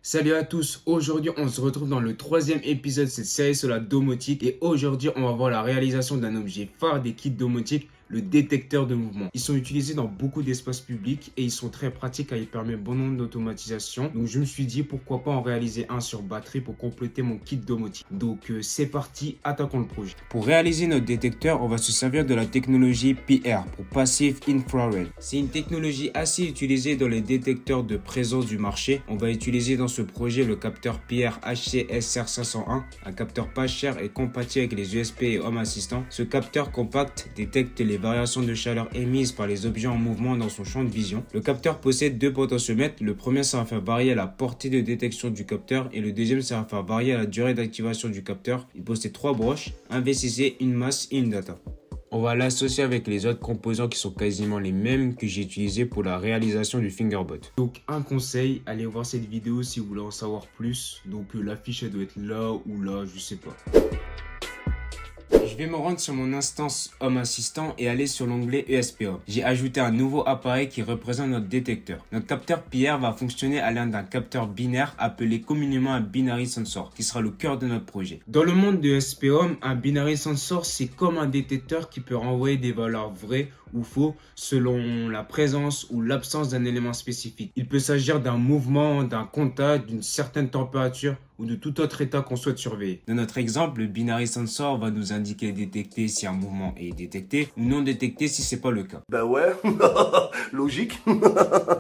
Salut à tous, aujourd'hui on se retrouve dans le troisième épisode de cette série sur la domotique et aujourd'hui on va voir la réalisation d'un objet phare des kits domotiques, le détecteur de mouvement. Ils sont utilisés dans beaucoup d'espaces publics et ils sont très pratiques car ils permettent bon nombre d'automatisation. Donc je me suis dit pourquoi pas en réaliser un sur batterie pour compléter mon kit domotique. Donc c'est parti, attaquons le projet. Pour réaliser notre détecteur, on va se servir de la technologie PR pour Passive Infrared. C'est une technologie assez utilisée dans les détecteurs de présence du marché. On va utiliser dans ce projet le capteur PR HC-SR501, un capteur pas cher et compatible avec les USB et Home Assistant. Ce capteur compact détecte les variations de chaleur émises par les objets en mouvement dans son champ de vision. Le capteur possède deux potentiomètres. Le premier sert à faire varier la portée de détection du capteur et le deuxième sert à faire varier la durée d'activation du capteur. Il possède trois broches, un VCC, une masse et une data. On va l'associer avec les autres composants qui sont quasiment les mêmes que j'ai utilisés pour la réalisation du Fingerbot. Donc un conseil, allez voir cette vidéo si vous voulez en savoir plus. Donc l'affiche elle doit être là ou là, je sais pas. Je vais me rendre sur mon instance Home Assistant et aller sur l'onglet ESP-Home. J'ai ajouté un nouveau appareil qui représente notre détecteur. Notre capteur PR va fonctionner à l'aide d'un capteur binaire appelé communément un binary sensor, qui sera le cœur de notre projet. Dans le monde de ESP-Home, un binary sensor c'est comme un détecteur qui peut renvoyer des valeurs vraies ou faux selon la présence ou l'absence d'un élément spécifique. Il peut s'agir d'un mouvement, d'un contact, d'une certaine température ou de tout autre état qu'on souhaite surveiller. Dans notre exemple, le binary sensor va nous indiquer détecter si un mouvement est détecté ou non détecté si c'est pas le cas. Bah ouais, logique.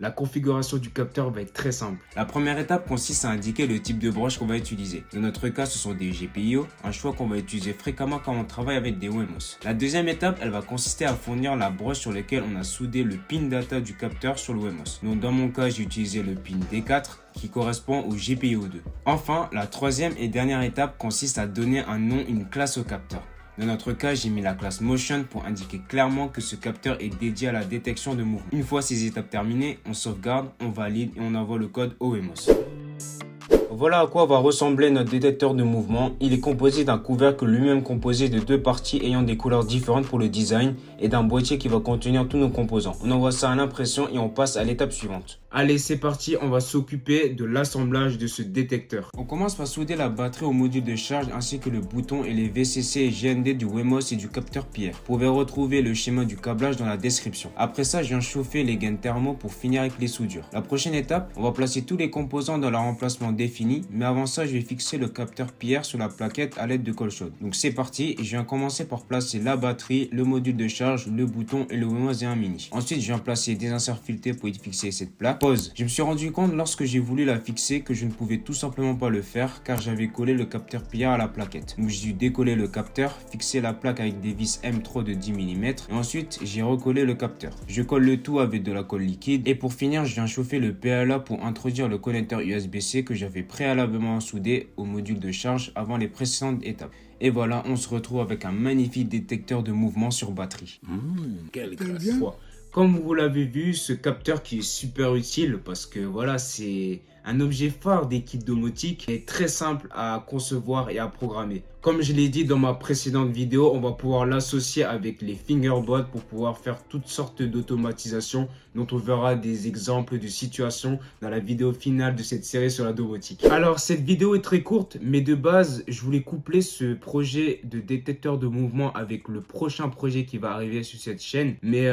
La configuration du capteur va être très simple. La première étape consiste à indiquer le type de broche qu'on va utiliser. Dans notre cas, ce sont des GPIO, un choix qu'on va utiliser fréquemment quand on travaille avec des Wemos. La deuxième étape, elle va consister à fournir la broche sur laquelle on a soudé le pin data du capteur sur le Wemos. Donc dans mon cas, j'ai utilisé le pin D4 qui correspond au GPIO2. Enfin, la troisième et dernière étape consiste à donner un nom, une classe au capteur. Dans notre cas, j'ai mis la classe Motion pour indiquer clairement que ce capteur est dédié à la détection de mouvement. Une fois ces étapes terminées, on sauvegarde, on valide et on envoie le code au Wemos. Voilà à quoi va ressembler notre détecteur de mouvement. Il est composé d'un couvercle lui-même composé de deux parties ayant des couleurs différentes pour le design et d'un boîtier qui va contenir tous nos composants. On envoie ça à l'impression et on passe à l'étape suivante. Allez, c'est parti, on va s'occuper de l'assemblage de ce détecteur. On commence par souder la batterie au module de charge ainsi que le bouton et les VCC et GND du Wemos et du capteur PR. Vous pouvez retrouver le schéma du câblage dans la description. Après ça, je viens chauffer les gaines thermo pour finir avec les soudures. La prochaine étape, on va placer tous les composants dans leur emplacement défini, mais avant ça, je vais fixer le capteur PR sur la plaquette à l'aide de colle chaude. Donc c'est parti, je viens commencer par placer la batterie, le module de charge, le bouton et le Wemos et un mini. Ensuite, je viens placer des inserts filetés pour y fixer cette plaque. Pause. Je me suis rendu compte lorsque j'ai voulu la fixer que je ne pouvais tout simplement pas le faire car j'avais collé le capteur PR à la plaquette. Donc j'ai dû décoller le capteur, fixer la plaque avec des vis M3 de 10 mm et ensuite j'ai recollé le capteur. Je colle le tout avec de la colle liquide et pour finir je viens chauffer le PLA pour introduire le connecteur USB-C que j'avais préalablement soudé au module de charge avant les précédentes étapes. Et voilà, on se retrouve avec un magnifique détecteur de mouvement sur batterie. Quelle grâce. Comme vous l'avez vu, ce capteur qui est super utile parce que voilà, c'est un objet phare des kits domotiques est très simple à concevoir et à programmer. Comme je l'ai dit dans ma précédente vidéo, on va pouvoir l'associer avec les Fingerbot pour pouvoir faire toutes sortes d'automatisation dont on verra des exemples de situations dans la vidéo finale de cette série sur la domotique. Alors cette vidéo est très courte, mais de base, je voulais coupler ce projet de détecteur de mouvement avec le prochain projet qui va arriver sur cette chaîne. Mais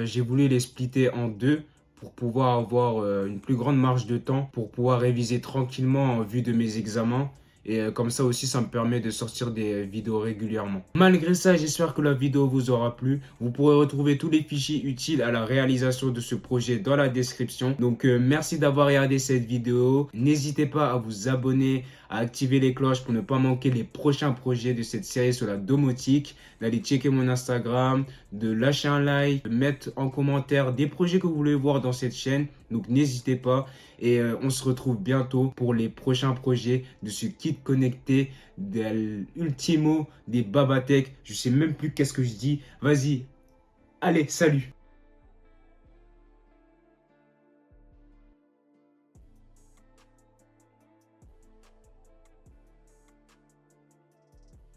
j'ai voulu les splitter en deux pour pouvoir avoir une plus grande marge de temps, pour pouvoir réviser tranquillement en vue de mes examens. Et comme ça aussi, ça me permet de sortir des vidéos régulièrement. Malgré ça, j'espère que la vidéo vous aura plu. Vous pourrez retrouver tous les fichiers utiles à la réalisation de ce projet dans la description. Donc, merci d'avoir regardé cette vidéo. N'hésitez pas à vous abonner, à activer les cloches pour ne pas manquer les prochains projets de cette série sur la domotique, d'aller checker mon Instagram, de lâcher un like, de mettre en commentaire des projets que vous voulez voir dans cette chaîne. Donc n'hésitez pas et on se retrouve bientôt pour les prochains projets de ce kit connecté de l'Ultimo des Babatech. Je sais même plus qu'est-ce que je dis. Vas-y, allez, salut!